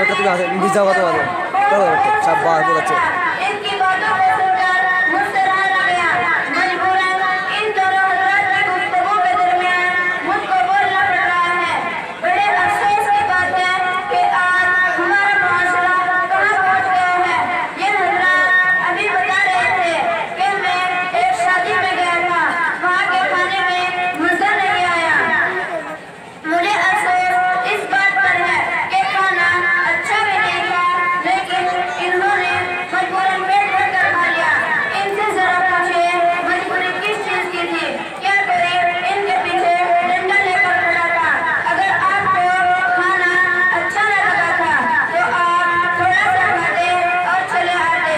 बेटा तुम्हें हाथ नीचे जाओ तो करो बेटा शाबाश बहुत अच्छे। इनकी बातों को सुनकर मुस्कुरा गया। मजबूरन इन दोनों हजरात की गुफ्तगू के दरमियान मुझको बोलना पड़ रहा है। बड़े अफसोस की बात है कि आज हमारा माशरा कहाँ पहुँच गया है। ये हजरात अभी बता रहे थे कि मैं एक शादी में गया था, वहाँ के खाने में मजा नहीं आया। मुझे अफसोस इस बात पर है कि खाना अच्छा भी नहीं था, लेकिन इन्होंने मजबूरन पेट भर कर खा लिया। इनसे जरा पूछिए मजबूरी किस चीज की थी, क्या कोई इनके पीछे डंडा लेकर खड़ा था। अगर आपको खाना अच्छा न लगा था तो आप थोड़ा सा खाते और चले आते,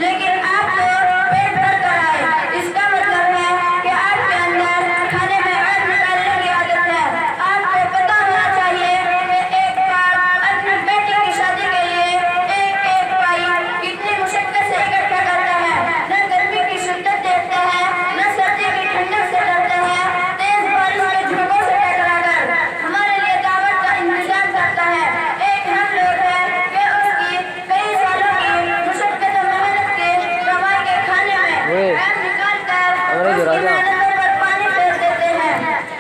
लेकिन आप तो पेट भर कर आए। इसका मतलब है कि आपके अंदर खाने में ऐब निकालने की आदत है। आपको पता होना चाहिए कि एक बाप अपनी बेटी की शादी के लिए एक एक पाई कितनी मुशक्कत से इकट्ठा करता है। न गर्मी की शिद्दत देखता है, न सर्दी की ठंडक से डरता है, तेज बारिश के झोंकों से टकराकर हमारे लिए दावत का इंतजाम करता है। एक हम लोग हैं कि उसकी कई सालों की मुशक्कत और मेहनत के कमाई के खाने में ऐब निकाल कर उसकी मेहनतों पर पानी फेर देते हैं।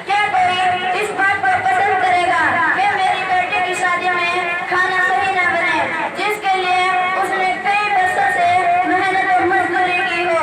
क्या कोई इस बात को पसंद करेगा कि मेरी बेटी की शादी में खाना सही न बने, जिसके लिए उसने कई बरसों से मेहनत और मजदूरी की हो।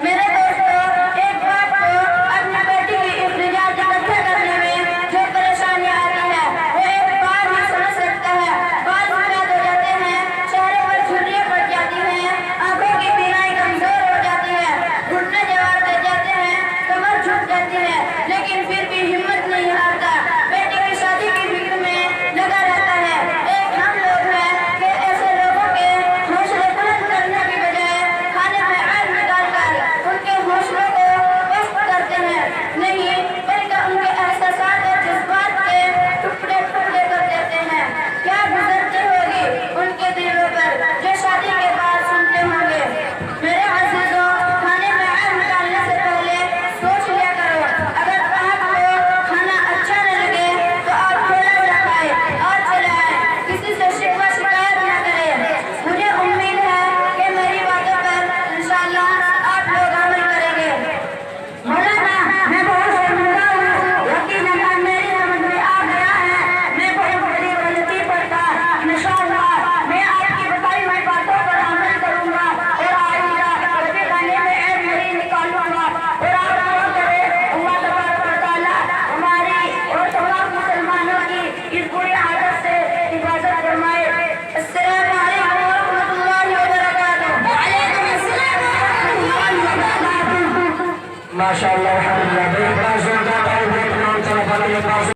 मेरे दोस्तों, एक बाप को अपनी बेटी की इख्तियार इकट्ठा करने में जो परेशानियां आती है वो एक बार ही समझ सकता है। बाल सफेद हो जाते हैं, चेहरे पर झुर्रियां पड़ जाती हैं, आंखों की बीनाई कमजोर हो जाती है, घुटने जवाब दे जाते हैं, कमर झुक जाती है, लेकिन फिर भी हिम्मत नहीं हारता, बेटी की शादी की फिक्र में लगा रहता है। एक हम लोग हैं कि ऐसे लोगों के हौसले बुलंद करने की बजाय खाने में ऐब निकालकर उनके हौसलों को पस्त करते हैं, नहीं बल्कि उनके एहसासात और जज्बात के टुकड़े टुकड़े कर देते हैं। क्या गुजरती होगी उनके दिलों पर जो शादी के बाद सुनते होंगे। मेरे अजीजों, खाने में ऐब निकालने से पहले सोच लिया करो। अगर आपको खाना अच्छा न लगे तो आप थोड़ा सा खाए और चले आए, किसी से शिकवा शिकायत न करें। मुझे उम्मीद है कि मेरी बातों पर इंशाअल्लाह आप लोग अमल करेंगे। मौलाना, मैं बहुत शर्मिंदा हूँ, यकीनन मेरी समझ में आ गया है मैं बहुत बड़ी गलती पर था। इंशाअल्लाह मैं आपकी बताई हुई बातों पर अमल करूँगा और आइंदा कभी खाने में ऐब नहीं निकालूंगा। और आप दुआ करें अल्लाह तबारक व तआला हमारी और तमाम मुसलमानों की इस बुरी आदत से हिफाजत फरमाए। अस्सलामु अलैकुम व रहमतुल्लाहि व बरकातुहू। वालेकुम अस्सलाम व रहमतुल्लाहि व बरकातुहू। माशाअल्लाह, अल्हम्दुलिल्लाह, बड़ा जोरदार ताली बजाओ।